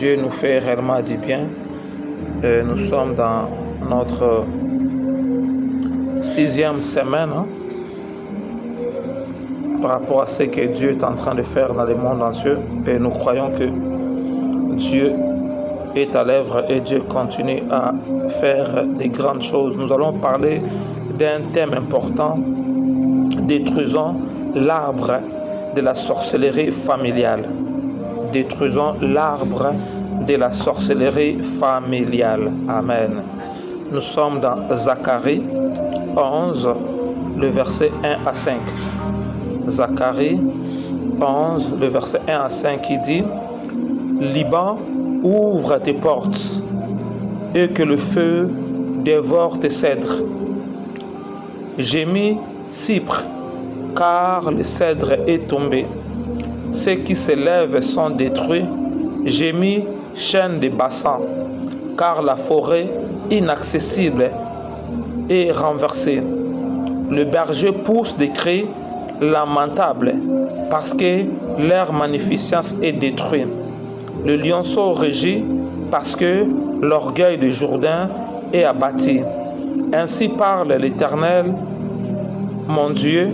Dieu nous fait réellement du bien. Nous sommes dans notre 6e semaine par rapport à ce que Dieu est en train de faire dans le monde entier. Et nous croyons que Dieu est à l'œuvre et Dieu continue à faire des grandes choses. Nous allons parler d'un thème important: détruisons l'arbre de la sorcellerie familiale. Détruisons l'arbre de la sorcellerie familiale. Amen. Nous sommes dans Zacharie 11, le verset 1 à 5. Zacharie 11, le verset 1 à 5 qui dit: Liban, ouvre tes portes et que le feu dévore tes cèdres. Gémis, Cypre, car le cèdre est tombé. Ceux qui s'élèvent sont détruits. Gémis, chêne de Bassan, car la forêt inaccessible est renversée. Le berger pousse des cris lamentables parce que leur magnificence est détruite. Le lionceau rugit parce que l'orgueil de Jourdain est abattu. Ainsi parle l'Éternel, mon Dieu,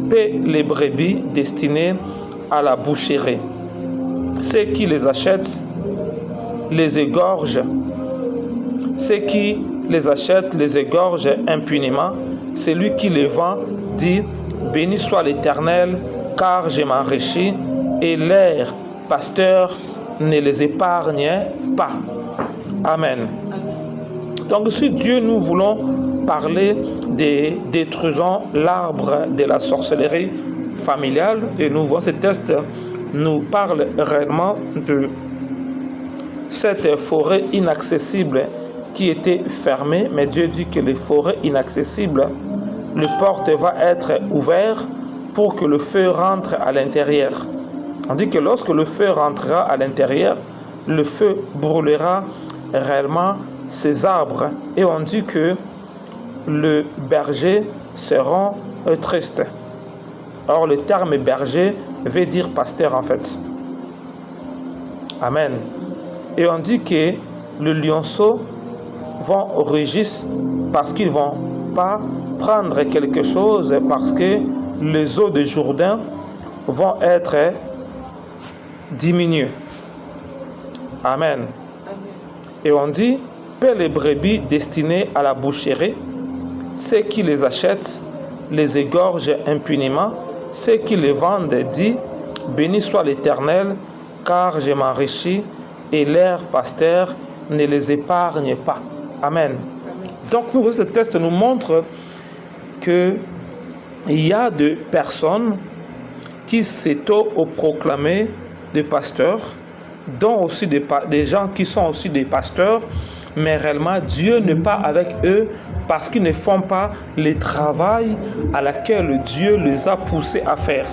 paie les brebis destinées à la boucherie. Ceux qui les achètent les égorgent. Ceux qui les achètent les égorgent impunément. Celui qui les vend dit: béni soit l'Éternel, car je m'enrichis, et leurs pasteurs ne les épargnent pas. Amen. Donc, si Dieu, nous voulons parler de détruisons l'arbre de la sorcellerie familiale, et nous voyons ce texte nous parle réellement de cette forêt inaccessible qui était fermée, mais Dieu dit que les forêts inaccessibles, le porte va être ouvert pour que le feu rentre à l'intérieur. On dit que lorsque le feu rentrera à l'intérieur, le feu brûlera réellement ces arbres, et on dit que le berger sera triste. Or, le terme berger veut dire pasteur en fait. Amen. Et on dit que le lionceau vont rugir parce qu'ils ne vont pas prendre quelque chose, parce que les eaux de Jourdain vont être diminuées. Amen. Et on dit: paie les brebis destinées à la boucherie. Ceux qui les achètent les égorgent impunément. Ceux qui les vendent dit: béni soit l'Éternel, car je m'enrichis, et leurs pasteurs ne les épargnent pas. Amen. Donc, ce texte nous montre qu'il y a des personnes qui s'auto-proclament des pasteurs, dont aussi des gens qui sont aussi des pasteurs, mais réellement Dieu n'est pas avec eux parce qu'ils ne font pas le travail à laquelle Dieu les a poussés à faire.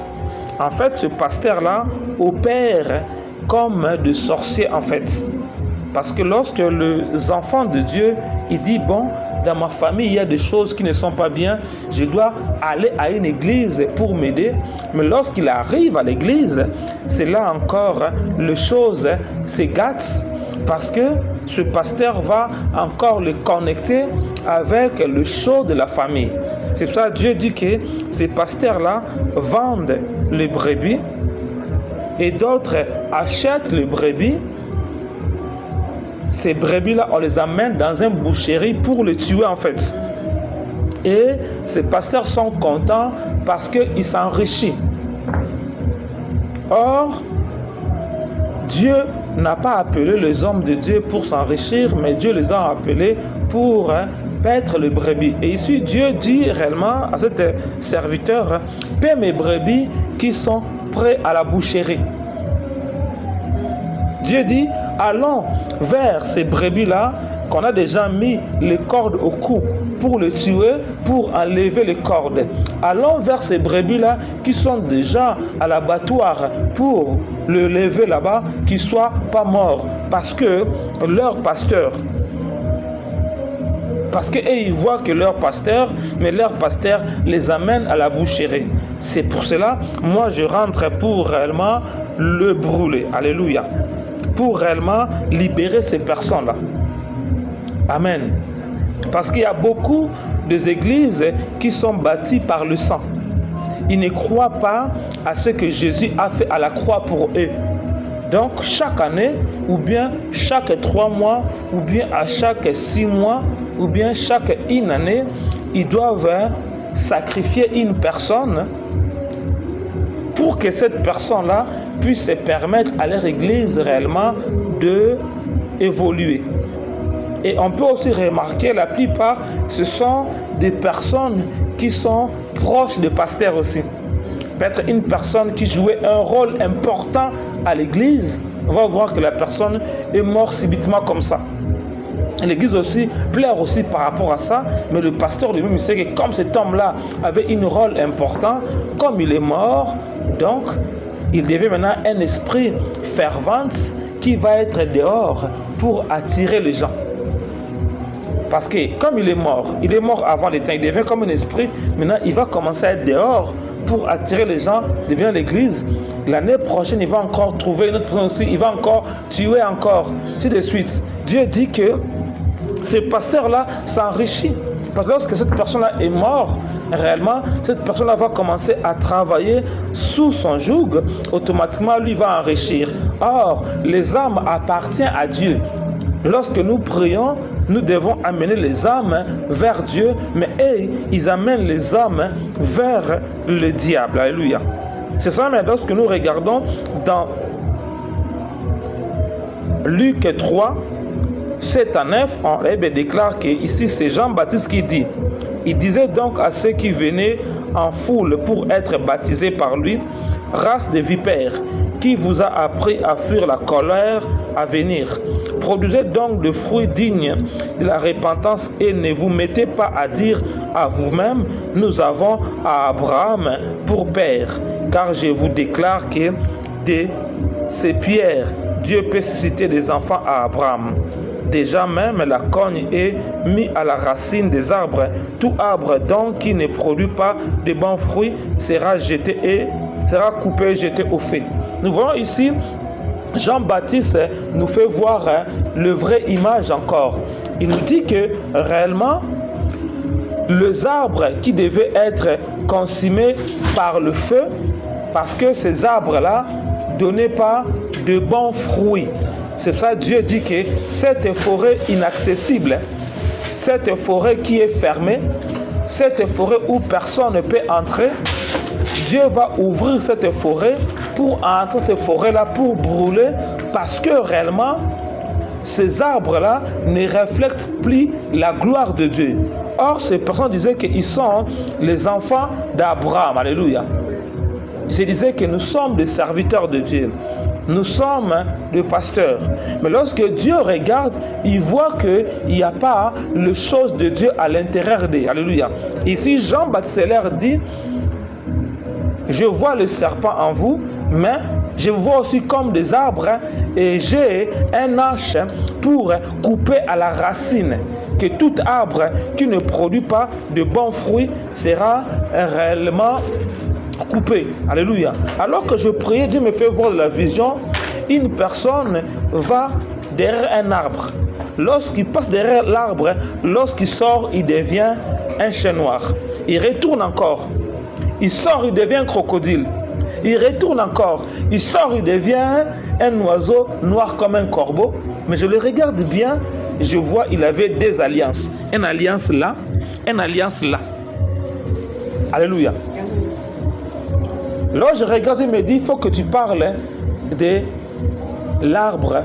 En fait, ce pasteur-là opère comme des sorciers en fait. Parce que lorsque les enfants de Dieu, il dit: bon, dans ma famille, il y a des choses qui ne sont pas bien, je dois aller à une église pour m'aider. Mais lorsqu'il arrive à l'église, c'est là encore, les choses se gâtent, parce que ce pasteur va encore le connecter avec le chaud de la famille. C'est pour ça que Dieu dit que ces pasteurs-là vendent les brebis et d'autres achètent les brebis. Ces brebis-là, on les amène dans une boucherie pour les tuer en fait. Et ces pasteurs sont contents parce qu'ils s'enrichissent. Or, Dieu n'a pas appelé les hommes de Dieu pour s'enrichir, mais Dieu les a appelés pour paître les brebis. Et ici, Dieu dit réellement à cet serviteur: paie mes brebis qui sont prêts à la boucherie. Dieu dit: allons vers ces brebis-là qu'on a déjà mis les cordes au cou pour les tuer, pour enlever les cordes. Allons vers ces brebis-là qui sont déjà à l'abattoir pour le lever là-bas, qu'ils ne soient pas morts. Parce que leur pasteur, parce qu'eux ils voient que leur pasteur les amène à la boucherie. C'est pour cela, moi je rentre pour réellement le brûler. Alléluia. pour réellement libérer ces personnes-là. Amen. Parce qu'il y a beaucoup d'églises qui sont bâties par le sang. Ils ne croient pas à ce que Jésus a fait à la croix pour eux. Donc, chaque année, ou bien chaque 3 mois, ou bien à chaque 6 mois, ou bien chaque une année, ils doivent sacrifier une personne pour que cette personne-là puisse permettre à leur église réellement d'évoluer. Et on peut aussi remarquer, la plupart, ce sont des personnes qui sont proches des pasteurs aussi. Peut-être une personne qui jouait un rôle important à l'église, on va voir que la personne est morte subitement comme ça. L'église aussi pleure aussi par rapport à ça, mais le pasteur lui-même il sait que comme cet homme-là avait un rôle important, comme il est mort, donc il devait maintenant un esprit fervent qui va être dehors pour attirer les gens. Parce que comme il est mort avant les temps, il devient comme un esprit, maintenant il va commencer à être dehors pour attirer les gens devant l'église. L'année prochaine, il va encore trouver une autre personne aussi, il va encore tuer encore, ainsi de suite. Dieu dit que ce pasteur-là s'enrichit. Parce que lorsque cette personne-là est morte, réellement, cette personne-là va commencer à travailler sous son joug, automatiquement, lui va enrichir. Or, les âmes appartiennent à Dieu. Lorsque nous prions, nous devons amener les âmes vers Dieu, mais eux, ils amènent les âmes vers le diable. Alléluia. C'est ça, mais lorsque nous regardons dans Luc 3, 7 à 9, on déclare que ici c'est Jean-Baptiste qui dit. Il disait donc à ceux qui venaient en foule pour être baptisés par lui, race de vipères, qui vous a appris à fuir la colère à venir. Produisez donc des fruits dignes de la repentance et ne vous mettez pas à dire à vous-même, nous avons Abraham pour père. Car je vous déclare que de ces pierres, Dieu peut susciter des enfants à Abraham. Déjà même la cogne est mise à la racine des arbres. Tout arbre donc qui ne produit pas de bons fruits sera jeté et sera coupé et jeté au feu. Nous voyons ici, Jean-Baptiste nous fait voir le vrai image encore. Il nous dit que réellement, les arbres qui devaient être consumés par le feu, parce que ces arbres-là ne donnaient pas de bons fruits. C'est pour ça que Dieu dit que cette forêt inaccessible, cette forêt qui est fermée, cette forêt où personne ne peut entrer, Dieu va ouvrir cette forêt pour entrer cette forêt-là, pour brûler, parce que réellement, ces arbres-là ne reflètent plus la gloire de Dieu. Or, ces personnes disaient qu'ils sont les enfants d'Abraham. Alléluia. Je disais que nous sommes des serviteurs de Dieu. Nous sommes des pasteurs. Mais lorsque Dieu regarde, il voit qu'il n'y a pas les choses de Dieu à l'intérieur d'eux. Alléluia. Ici, Jean-Baptiste leur dit, je vois le serpent en vous, mais je vous vois aussi comme des arbres et j'ai un hache pour couper à la racine. Que tout arbre qui ne produit pas de bons fruits sera réellement coupé. Alléluia. Alors que je priais, Dieu me fait voir la vision. Une personne va derrière un arbre. Lorsqu'il passe derrière l'arbre, lorsqu'il sort, il devient un chien noir. Il retourne encore. Il sort, il devient un crocodile. Il retourne encore. Il sort, il devient un oiseau noir comme un corbeau. Mais je le regarde bien, je vois il avait des alliances. Une alliance là, une alliance là. Alléluia. Lorsque je regarde, il me dit, il faut que tu parles de l'arbre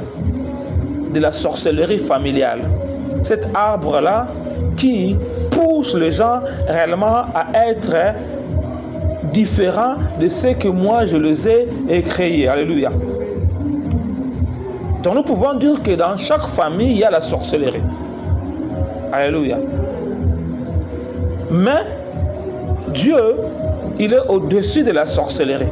de la sorcellerie familiale. Cet arbre-là qui pousse les gens réellement à être différents de ce que moi je les ai créés. Alléluia. Donc nous pouvons dire que dans chaque famille, il y a la sorcellerie. Alléluia. Mais Dieu, il est au-dessus de la sorcellerie.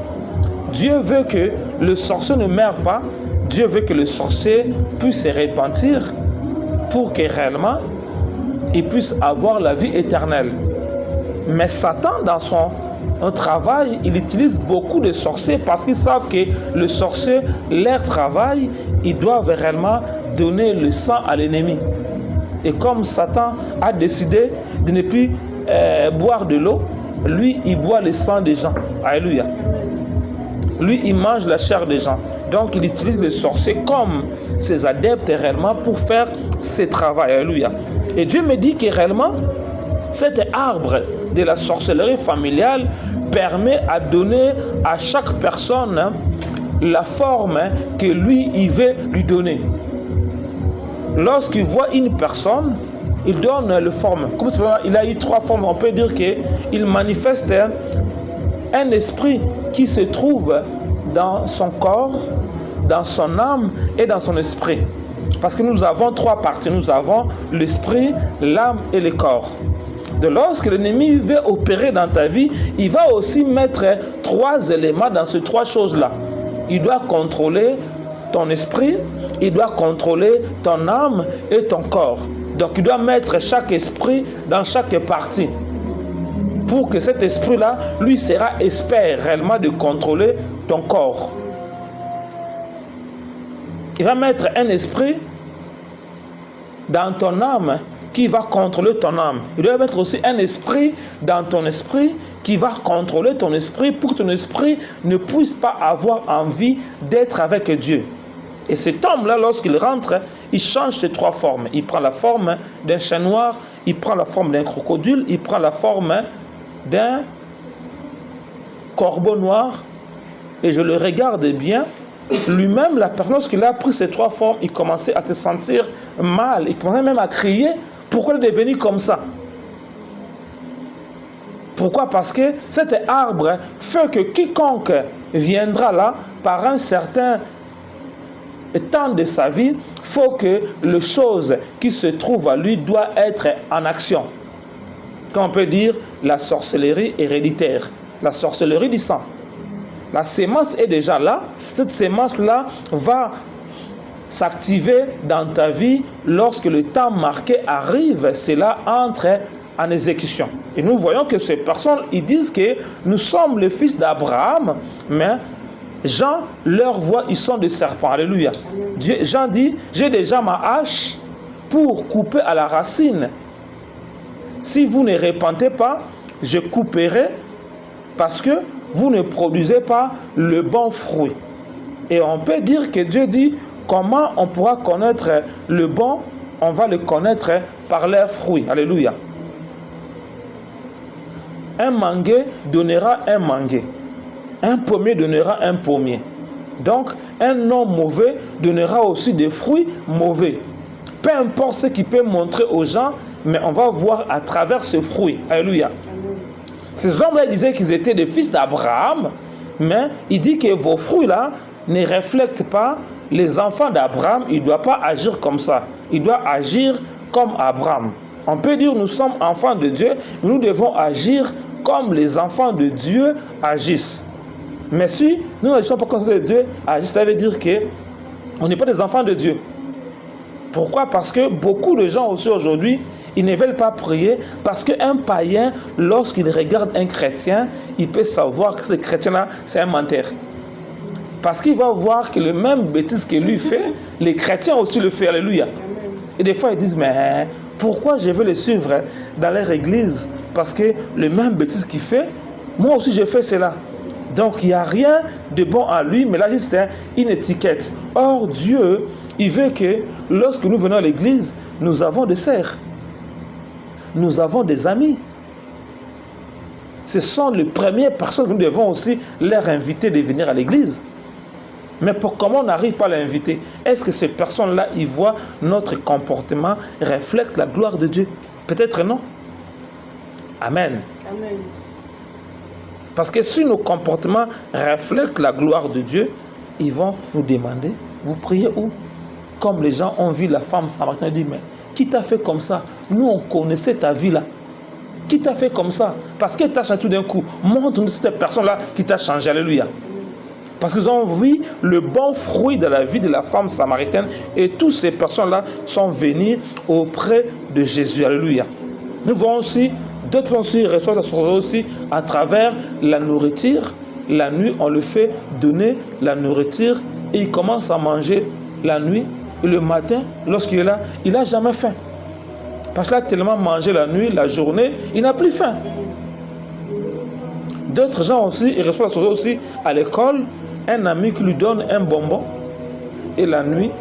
Dieu veut que le sorcier ne meure pas. Dieu veut que le sorcier puisse se repentir pour que réellement il puisse avoir la vie éternelle. Mais Satan, dans son un travail, ils utilisent beaucoup de sorciers parce qu'ils savent que le sorcier, leur travail, ils doivent réellement donner le sang à l'ennemi. Et comme Satan a décidé de ne plus boire de l'eau, lui, il boit le sang des gens. Alléluia. Lui, il mange la chair des gens. Donc, il utilise les sorciers comme ses adeptes réellement pour faire ses travaux. Alléluia. Et Dieu me dit que réellement, cet arbre de la sorcellerie familiale permet à donner à chaque personne la forme que lui, il veut lui donner. Lorsqu'il voit une personne, il donne le forme. Comme il a eu 3 formes, on peut dire qu'il manifeste un esprit qui se trouve dans son corps, dans son âme et dans son esprit. Parce que nous avons 3 parties. Nous avons l'esprit, l'âme et le corps. De lorsque l'ennemi veut opérer dans ta vie, il va aussi mettre 3 éléments dans ces 3 choses-là. Il doit contrôler ton esprit, il doit contrôler ton âme et ton corps. Donc il doit mettre chaque esprit dans chaque partie. Pour que cet esprit-là, lui sera expert réellement de contrôler ton corps. Il va mettre un esprit dans ton âme qui va contrôler ton âme. Il doit mettre aussi un esprit dans ton esprit qui va contrôler ton esprit pour que ton esprit ne puisse pas avoir envie d'être avec Dieu. Et cet homme-là, lorsqu'il rentre, il change ces 3 formes. Il prend la forme d'un chien noir, il prend la forme d'un crocodile, il prend la forme d'un corbeau noir. Et je le regarde bien. Lui-même, la personne, lorsqu'il a pris ces 3 formes, il commençait à se sentir mal. Il commençait même à crier. Pourquoi il est devenu comme ça? Pourquoi? Parce que cet arbre fait que quiconque viendra là, par un certain temps de sa vie, il faut que les choses qui se trouvent à lui doivent être en action. Comme on peut dire, la sorcellerie héréditaire, la sorcellerie du sang. La sémence est déjà là. Cette sémence-là va s'activer dans ta vie lorsque le temps marqué arrive. Cela entre en exécution. Et nous voyons que ces personnes, ils disent que nous sommes les fils d'Abraham, mais Jean, leur voix, ils sont des serpents. Alléluia. Jean dit, j'ai déjà ma hache pour couper à la racine. Si vous ne repentez pas, je couperai parce que vous ne produisez pas le bon fruit. Et on peut dire que Dieu dit, comment on pourra connaître le bon? On va le connaître par leurs fruits. Alléluia. Un manguier donnera un manguier. Un pommier donnera un pommier. Donc, un homme mauvais donnera aussi des fruits mauvais. Peu importe ce qu'il peut montrer aux gens, mais on va voir à travers ce fruit. Alléluia. Ces hommes-là disaient qu'ils étaient des fils d'Abraham, mais il dit que vos fruits-là ne reflètent pas les enfants d'Abraham. Il ne doit pas agir comme ça. Il doit agir comme Abraham. On peut dire nous sommes enfants de Dieu, nous devons agir comme les enfants de Dieu agissent. Mais si nous n'agissons pas comme Dieu agit, ça veut dire qu'on n'est pas des enfants de Dieu. Pourquoi? Parce que beaucoup de gens aussi aujourd'hui, ils ne veulent pas prier parce qu'un païen, lorsqu'il regarde un chrétien, il peut savoir que ce chrétien-là, c'est un menteur. Parce qu'il va voir que le même bêtise que lui fait, les chrétiens aussi le font. Alléluia. Et des fois, ils disent, mais pourquoi je veux le suivre dans leur église? Parce que le même bêtise qu'il fait, moi aussi je fais cela. Donc il n'y a rien de bon à lui, mais là juste une étiquette. Or Dieu, il veut que lorsque nous venons à l'église, nous avons des sœurs. Nous avons des amis. Ce sont les premières personnes que nous devons aussi leur inviter de venir à l'église. Mais comment on n'arrive pas à l'inviter? Est-ce que ces personnes-là, ils voient notre comportement reflète la gloire de Dieu? Peut-être non. Amen. Amen. Parce que si nos comportements reflètent la gloire de Dieu, ils vont nous demander, vous priez où? Comme les gens ont vu la femme samaritaine, dit, mais qui t'a fait comme ça? Nous, on connaissait ta vie là. Qui t'a fait comme ça? Parce qu'elle t'a changé tout d'un coup. Montre-nous cette personne-là qui t'a changé. Alléluia. Parce qu'ils ont vu le bon fruit de la vie de la femme samaritaine et toutes ces personnes-là sont venues auprès de Jésus. Alléluia. Nous voyons aussi D'autres aussi reçoivent la sorcellerie aussi à travers la nourriture. La nuit, on le fait donner la nourriture et il commence à manger la nuit. Et le matin, lorsqu'il est là, il n'a jamais faim. Parce qu'il a tellement mangé la nuit, la journée, il n'a plus faim. D'autres gens aussi, ils reçoivent la sorcellerie aussi à l'école. Un ami qui lui donne un bonbon et la nuit,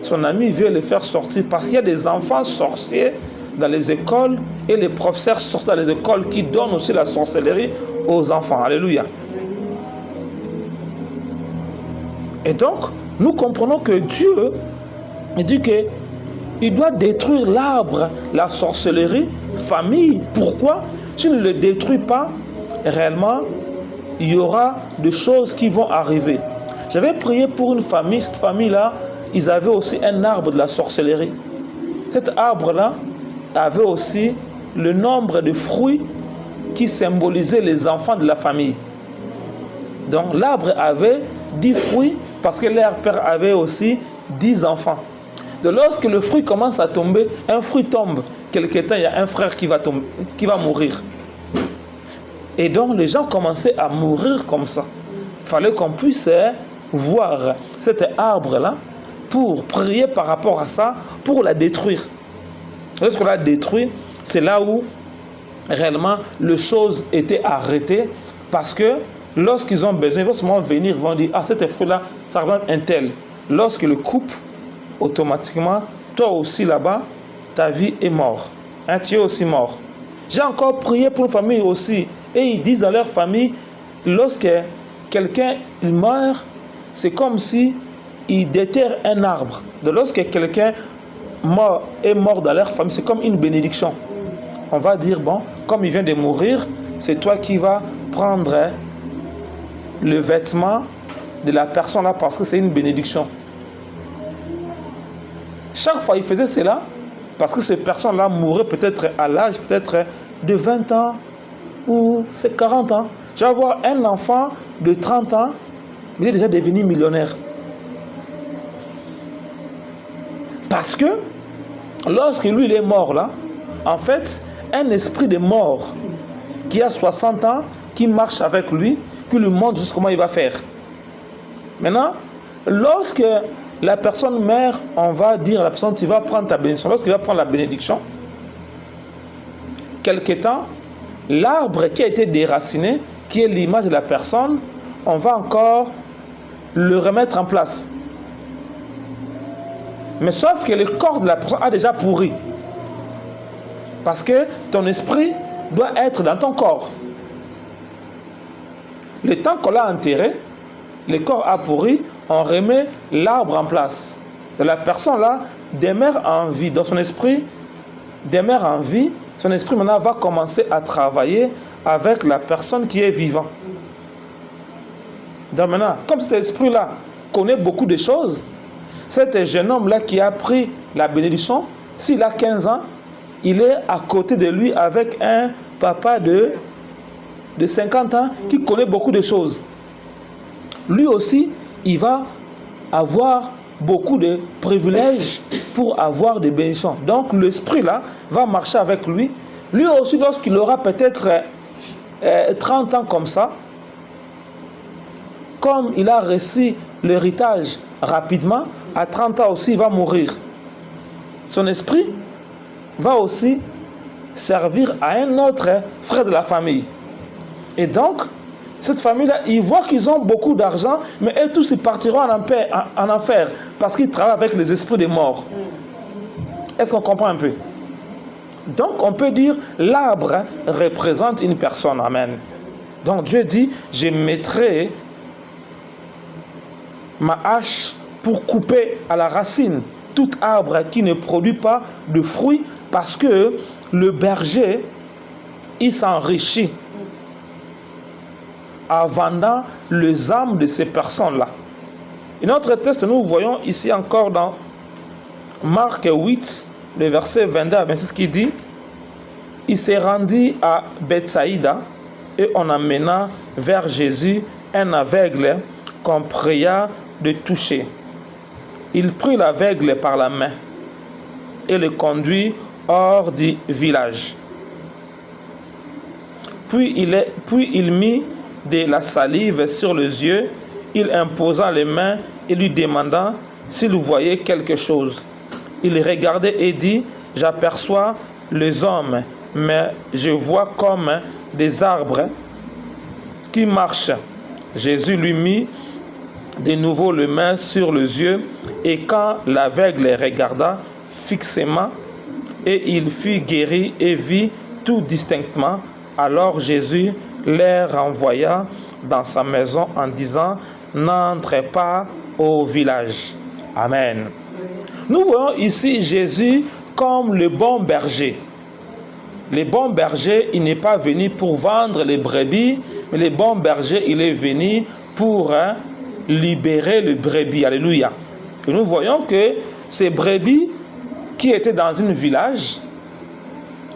son ami veut le faire sortir parce qu'il y a des enfants sorciers dans les écoles et les professeurs sortent dans les écoles qui donnent aussi la sorcellerie aux enfants. Alléluia. Et donc, nous comprenons que Dieu dit qu'il doit détruire l'arbre, la sorcellerie, famille. Pourquoi? S'il ne le détruit pas, réellement, il y aura des choses qui vont arriver. J'avais prié pour une famille, cette famille-là, ils avaient aussi un arbre de la sorcellerie. Cet arbre-là avait aussi le nombre de fruits qui symbolisaient les enfants de la famille. Donc l'arbre avait 10 fruits parce que leur père avait aussi 10 enfants. Donc lorsque le fruit commence à tomber, un fruit tombe. Quelque temps, il y a un frère qui va mourir. Et donc les gens commençaient à mourir comme ça. Il fallait qu'on puisse voir cet arbre-là pour prier par rapport à ça, pour la détruire. Lorsqu'on l'a détruit, c'est là où réellement les choses étaient arrêtées parce que lorsqu'ils ont besoin, ils vont seulement venir, ils vont dire, ah, cet fruit-là, ça représente un tel. Lorsqu'ils le coupent, automatiquement, toi aussi là-bas, ta vie est morte. Hein, tu es aussi mort. J'ai encore prié pour une famille aussi. Et ils disent dans leur famille, lorsque quelqu'un meurt, c'est comme si il déterre un arbre. Donc lorsque quelqu'un est mort dans leur famille, c'est comme une bénédiction. On va dire, bon, comme il vient de mourir, c'est toi qui vas prendre le vêtement de la personne là parce que c'est une bénédiction. Chaque fois, il faisait cela parce que cette personne-là mourait peut-être à l'âge peut-être de 20 ans ou c'est 40 ans. Je vais avoir un enfant de 30 ans, il est déjà devenu millionnaire. Parce que lorsque lui il est mort là, en fait, un esprit de mort qui a 60 ans, qui marche avec lui, qui lui montre juste comment il va faire. Maintenant, lorsque la personne meurt, on va dire à la personne, tu vas prendre ta bénédiction. Lorsqu'il va prendre la bénédiction, quelque temps, l'arbre qui a été déraciné, qui est l'image de la personne, on va encore le remettre en place. Mais sauf que le corps de la personne a déjà pourri. Parce que ton esprit doit être dans ton corps. Le temps qu'on l'a enterré, le corps a pourri, on remet l'arbre en place. Donc la personne là demeure en vie, dans son esprit demeure en vie. Son esprit maintenant va commencer à travailler avec la personne qui est vivante. Donc maintenant, comme cet esprit-là connaît beaucoup de choses, cet jeune homme-là qui a pris la bénédiction, s'il a 15 ans, il est à côté de lui avec un papa de 50 ans qui connaît beaucoup de choses. Lui aussi, il va avoir beaucoup de privilèges pour avoir des bénédictions. Donc l'esprit-là va marcher avec lui. Lui aussi, lorsqu'il aura peut-être 30 ans comme ça, comme il a reçu l'héritage rapidement, à 30 ans aussi, il va mourir. Son esprit va aussi servir à un autre frère de la famille. Et donc, cette famille-là, ils voient qu'ils ont beaucoup d'argent, mais eux tous, ils partiront en enfer parce qu'ils travaillent avec les esprits des morts. Est-ce qu'on comprend un peu? Donc, on peut dire l'arbre représente une personne. Amen. Donc, Dieu dit, je mettrai ma hache pour couper à la racine tout arbre qui ne produit pas de fruits parce que le berger, il s'enrichit en vendant les âmes de ces personnes-là. Un autre texte, nous voyons ici encore dans Marc 8, le verset 22 à 26 qui dit, il s'est rendu à Bethsaïda et on amena vers Jésus un aveugle qu'on pria de toucher. Il prit l'aveugle par la main et le conduit hors du village. Puis il mit de la salive sur les yeux, il imposa les mains et lui demanda s'il voyait quelque chose. Il regardait et dit, j'aperçois les hommes, mais je vois comme des arbres qui marchent. Jésus lui mit de nouveau les mains sur les yeux, et quand l'aveugle regarda fixement, et il fut guéri et vit tout distinctement, alors Jésus les renvoya dans sa maison en disant, n'entrez pas au village. Amen. Nous voyons ici Jésus comme le bon berger. Le bon berger, il n'est pas venu pour vendre les brebis, mais le bon berger, il est venu pour libérer les brebis. Alléluia. Et nous voyons que ces brebis qui étaient dans un village,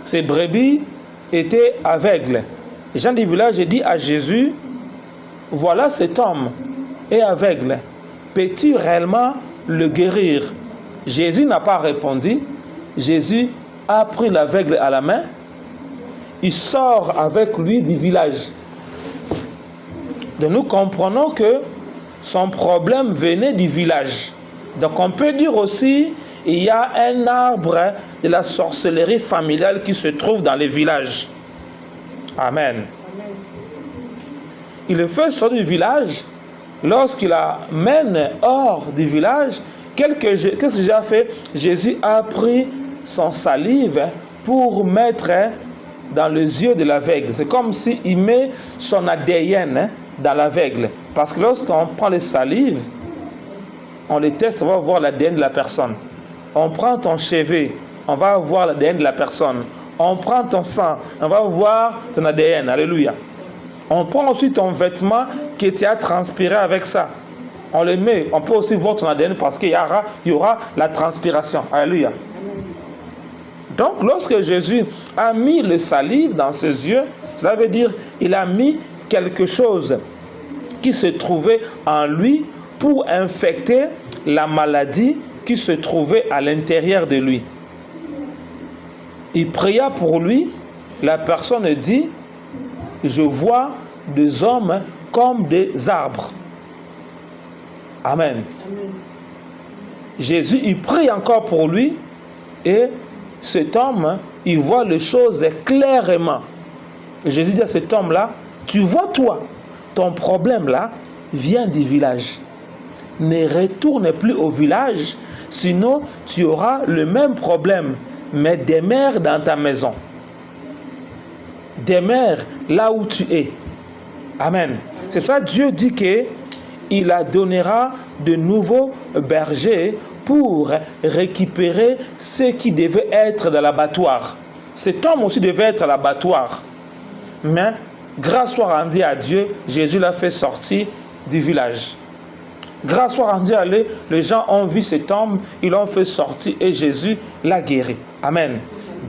ces brebis étaient aveugles. Les gens du village ont dit à Jésus, voilà cet homme est aveugle. Peux-tu réellement le guérir? Jésus n'a pas répondu. Jésus a pris l'aveugle à la main. Il sort avec lui du village. Donc nous comprenons que son problème venait du village. Donc on peut dire aussi, il y a un arbre de la sorcellerie familiale qui se trouve dans les villages. Amen. Il le fait sortir du village. Lorsqu'il l'amène hors du village, qu'est-ce que Jésus a fait? Jésus a pris son salive pour mettre dans les yeux de l'aveugle. C'est comme s'il met son ADN dans l'aveugle. Parce que lorsqu'on prend les salives, on les teste, on va voir l'ADN de la personne. On prend ton cheveu, on va voir l'ADN de la personne. On prend ton sang, on va voir ton ADN. Alléluia. On prend aussi ton vêtement qui tu as transpiré avec ça. On le met, on peut aussi voir ton ADN parce qu'il y aura la transpiration. Alléluia. Donc, lorsque Jésus a mis le salive dans ses yeux, cela veut dire qu'il a mis quelque chose qui se trouvait en lui pour infecter la maladie qui se trouvait à l'intérieur de lui. Il pria pour lui. La personne dit, je vois des hommes comme des arbres. Amen. Amen. Jésus, il prie encore pour lui et cet homme, il voit les choses clairement. Jésus dit à cet homme-là, tu vois toi, ton problème là vient du village. Ne retourne plus au village, sinon tu auras le même problème, mais demeure dans ta maison. Demeure là où tu es. Amen. C'est pour ça que Dieu dit qu'il donnera de nouveaux bergers pour récupérer ce qui devait être dans l'abattoir. Cet homme aussi devait être à l'abattoir. Mais grâce soit rendue à Dieu, Jésus l'a fait sortir du village. Grâce soit rendue à lui, les gens ont vu cet homme, ils l'ont fait sortir et Jésus l'a guéri. Amen.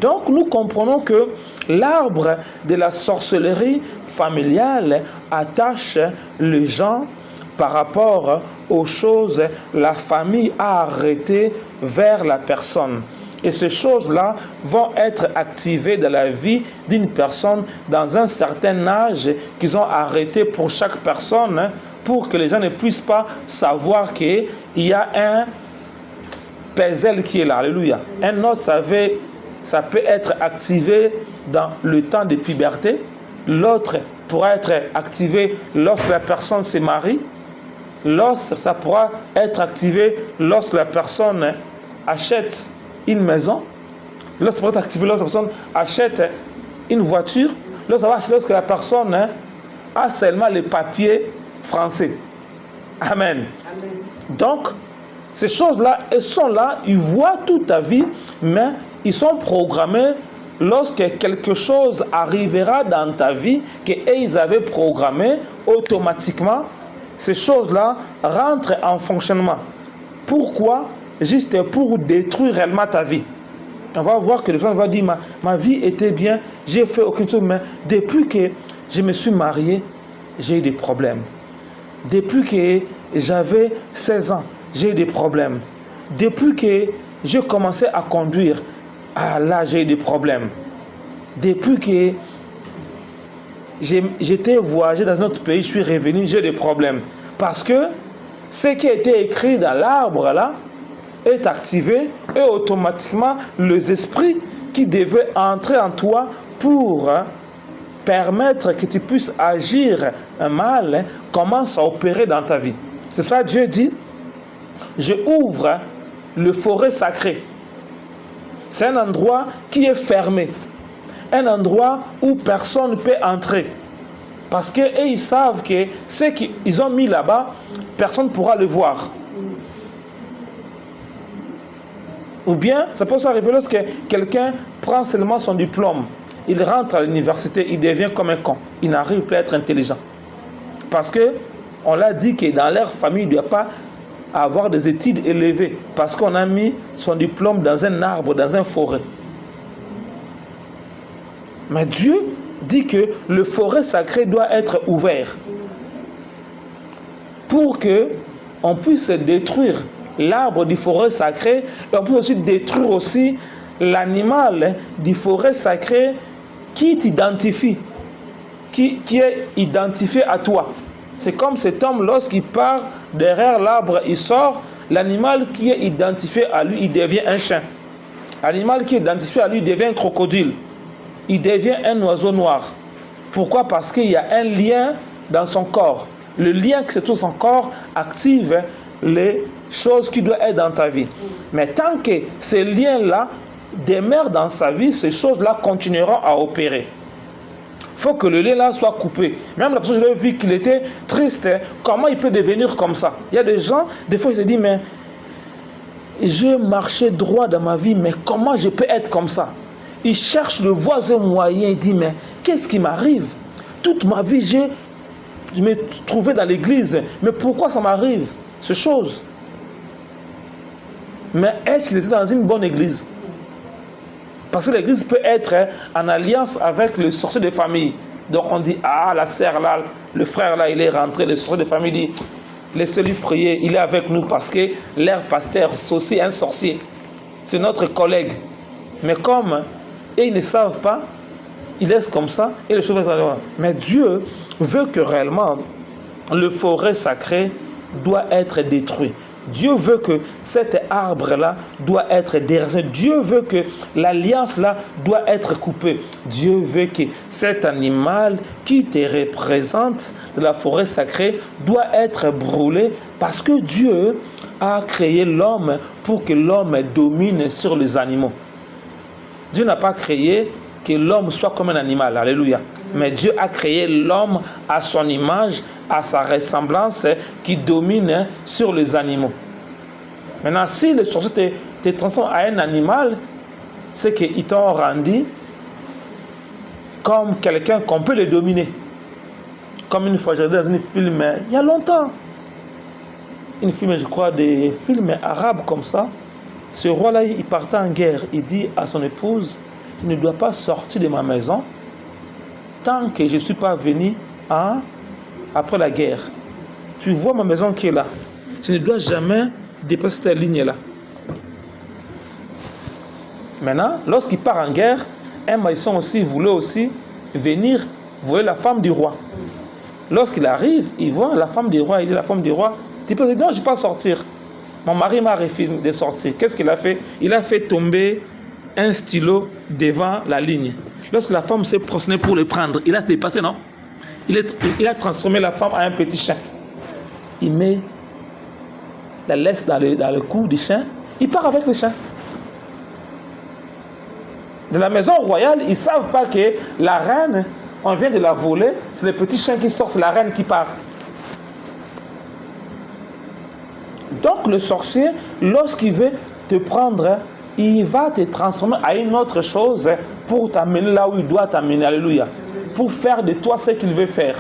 Donc nous comprenons que l'arbre de la sorcellerie familiale attache les gens par rapport aux choses la famille a arrêtées vers la personne. Et ces choses-là vont être activées dans la vie d'une personne dans un certain âge qu'ils ont arrêté pour chaque personne pour que les gens ne puissent pas savoir qu'il y a un puzzle qui est là. Alléluia. Un autre, ça peut être activé dans le temps de puberté. L'autre pourra être activé lorsque la personne se marie. L'autre, ça pourra être activé lorsque la personne achète une maison. L'autre pourra être activé lorsque la personne achète une voiture. L'autre, lorsque la personne a seulement les papiers français. Amen. Amen. Donc, ces choses-là, elles sont là, ils voient toute ta vie, mais ils sont programmés lorsque quelque chose arrivera dans ta vie qu'ils avaient programmé automatiquement. Ces choses-là rentrent en fonctionnement. Pourquoi? Juste pour détruire réellement ta vie. On va voir que le gens va dire, ma vie était bien, j'ai fait aucune chose, mais depuis que je me suis marié, j'ai eu des problèmes. Depuis que j'avais 16 ans, j'ai eu des problèmes. Depuis que j'ai commencé à conduire, là j'ai eu des problèmes. Depuis que j'étais voyagé dans un autre pays, je suis revenu, j'ai des problèmes. Parce que ce qui a été écrit dans l'arbre là est activé et automatiquement les esprits qui devaient entrer en toi pour permettre que tu puisses agir mal commencent à opérer dans ta vie. C'est pour ça que Dieu dit, je ouvre le forêt sacré. C'est un endroit qui est fermé. Un endroit où personne ne peut entrer. Parce qu'ils savent que ce qu'ils ont mis là-bas, personne ne pourra le voir. Ou bien, ça peut s'arriver lorsque quelqu'un prend seulement son diplôme, il rentre à l'université, il devient comme un con. Il n'arrive plus à être intelligent. Parce qu'on l'a dit que dans leur famille, il ne doit pas avoir des études élevées. Parce qu'on a mis son diplôme dans un arbre, dans une forêt. Mais Dieu dit que le forêt sacré doit être ouvert pour qu'on puisse détruire l'arbre du forêt sacré et on peut aussi détruire aussi l'animal du forêt sacré qui t'identifie, qui est identifié à toi. C'est comme cet homme, lorsqu'il part derrière l'arbre, il sort, l'animal qui est identifié à lui, il devient un chien. L'animal qui est identifié à lui devient un crocodile. Il devient un oiseau noir. Pourquoi? Parce qu'il y a un lien dans son corps. Le lien qui se trouve dans son corps active les choses qui doivent être dans ta vie. Mais tant que ces liens-là demeurent dans sa vie, ces choses-là continueront à opérer. Il faut que le lien-là soit coupé. Même la personne, je l'ai vu qu'il était triste. Comment il peut devenir comme ça? Il y a des gens, des fois, ils se disent, mais je marchais droit dans ma vie, mais comment je peux être comme ça? Il cherche le voisin moyen, il dit, mais qu'est-ce qui m'arrive? Toute ma vie, je me trouvais dans l'église, mais pourquoi ça m'arrive, ces choses? Mais est-ce qu'ils étaient dans une bonne église? Parce que l'église peut être en alliance avec le sorcier de famille. Donc on dit, ah, la sœur là, le frère là, il est rentré, le sorcier de famille dit, laissez-lui prier, il est avec nous parce que leur pasteur, c'est aussi un sorcier. C'est notre collègue. Mais comme ils ne savent pas, ils laissent comme ça et les choses vont être. Mais Dieu veut que réellement le forêt sacré doit être détruit. Dieu veut que cet arbre-là doit être déraciné. Dieu veut que l'alliance-là doit être coupée. Dieu veut que cet animal qui te représente de la forêt sacrée doit être brûlé parce que Dieu a créé l'homme pour que l'homme domine sur les animaux. Dieu n'a pas créé que l'homme soit comme un animal. Alléluia. Mais Dieu a créé l'homme à son image, à sa ressemblance, qui domine sur les animaux. Maintenant, si le sorcier te transforme à un animal, c'est qu'ils t'ont rendu comme quelqu'un qu'on peut le dominer. Comme une fois, j'ai regardé dans un film, il y a longtemps, un film, je crois, des films arabes comme ça. Ce roi-là, il partait en guerre. Il dit à son épouse, tu ne dois pas sortir de ma maison tant que je ne suis pas venu après la guerre. Tu vois ma maison qui est là. Tu ne dois jamais dépasser cette ligne-là. Maintenant, lorsqu'il part en guerre, un maçon aussi voulait aussi venir voir la femme du roi. Lorsqu'il arrive, il voit la femme du roi. Il dit, la femme du roi, tu peux dire, non, je ne vais pas sortir. Mon mari m'a refusé de sortir. Qu'est-ce qu'il a fait? Il a fait tomber un stylo devant la ligne. Lorsque la femme s'est prosternée pour le prendre, il a dépassé, non? Il a transformé la femme en un petit chien. Il met la laisse dans le cou du chien. Il part avec le chien. De la maison royale, ils ne savent pas que la reine, on vient de la voler. C'est le petit chien qui sort, c'est la reine qui part. Donc le sorcier, lorsqu'il veut te prendre, il va te transformer à une autre chose pour t'amener là où il doit t'amener. Alléluia. Pour faire de toi ce qu'il veut faire.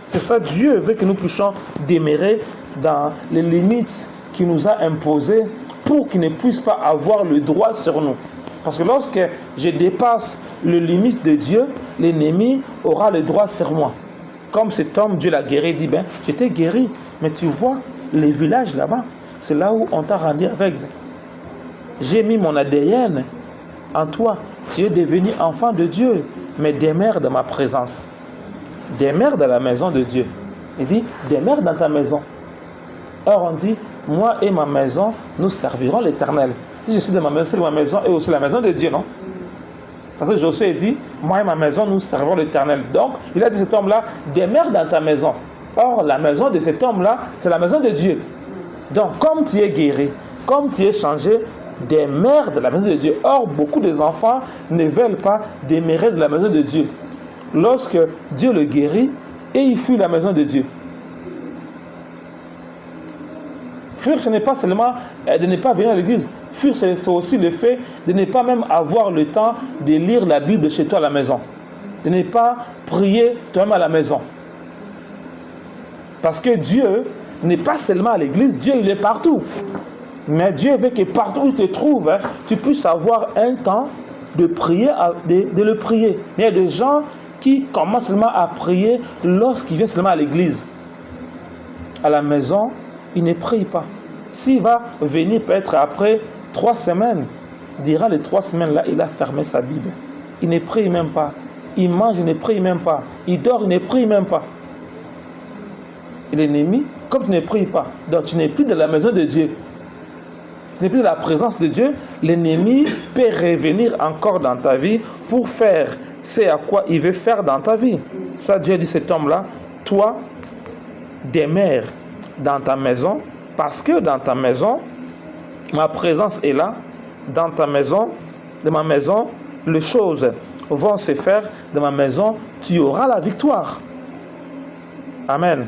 C'est ça, Dieu veut que nous puissions demeurer dans les limites qu'il nous a imposées pour qu'il ne puisse pas avoir le droit sur nous. Parce que lorsque je dépasse les limites de Dieu, l'ennemi aura le droit sur moi. Comme cet homme, Dieu l'a guéri, il dit, ben, je t'ai guéri, mais tu vois, les villages là-bas, c'est là où on t'a rendu aveugle. J'ai mis mon ADN en toi, tu es devenu enfant de Dieu. mais demeure dans ma présence. Demeure dans la maison de Dieu. Il dit, demeure dans ta maison. Or, on dit, moi et ma maison, nous servirons l'Éternel. Si je suis dans ma maison, c'est ma maison et aussi la maison de Dieu, non? Parce que Josué dit, moi et ma maison, nous servirons l'Éternel. Donc, il a dit à cet homme-là, demeure dans ta maison. Or, la maison de cet homme-là, c'est la maison de Dieu. Donc, comme tu es guéri, comme tu es changé, demeure de la maison de Dieu. Or, beaucoup des enfants ne veulent pas demeurer de la maison de Dieu. Lorsque Dieu le guérit, et il fuit la maison de Dieu. Fuir, ce n'est pas seulement de ne pas venir à l'église. Fuir, c'est aussi le fait de ne pas même avoir le temps de lire la Bible chez toi à la maison. De ne pas prier toi-même à la maison. Parce que Dieu n'est pas seulement à l'église, Dieu il est partout. Mais Dieu veut que partout où tu te trouves, tu puisses avoir un temps de prier, de le prier. Mais il y a des gens qui commencent seulement à prier lorsqu'ils viennent seulement à l'église. À la maison, il ne prie pas. S'il va venir peut-être après 3 semaines, durant les 3 semaines-là, il a fermé sa Bible. Il ne prie même pas. Il mange, il ne prie même pas. Il dort, il ne prie même pas. Et l'ennemi, comme tu ne pries pas, donc tu n'es plus de la maison de Dieu, tu n'es plus de la présence de Dieu, l'ennemi peut revenir encore dans ta vie pour faire ce à quoi il veut faire dans ta vie. Ça, Dieu dit à cet homme-là, toi, demeure dans ta maison, parce que dans ta maison, ma présence est là. Dans ta maison, de ma maison, les choses vont se faire. De ma maison, tu auras la victoire. Amen.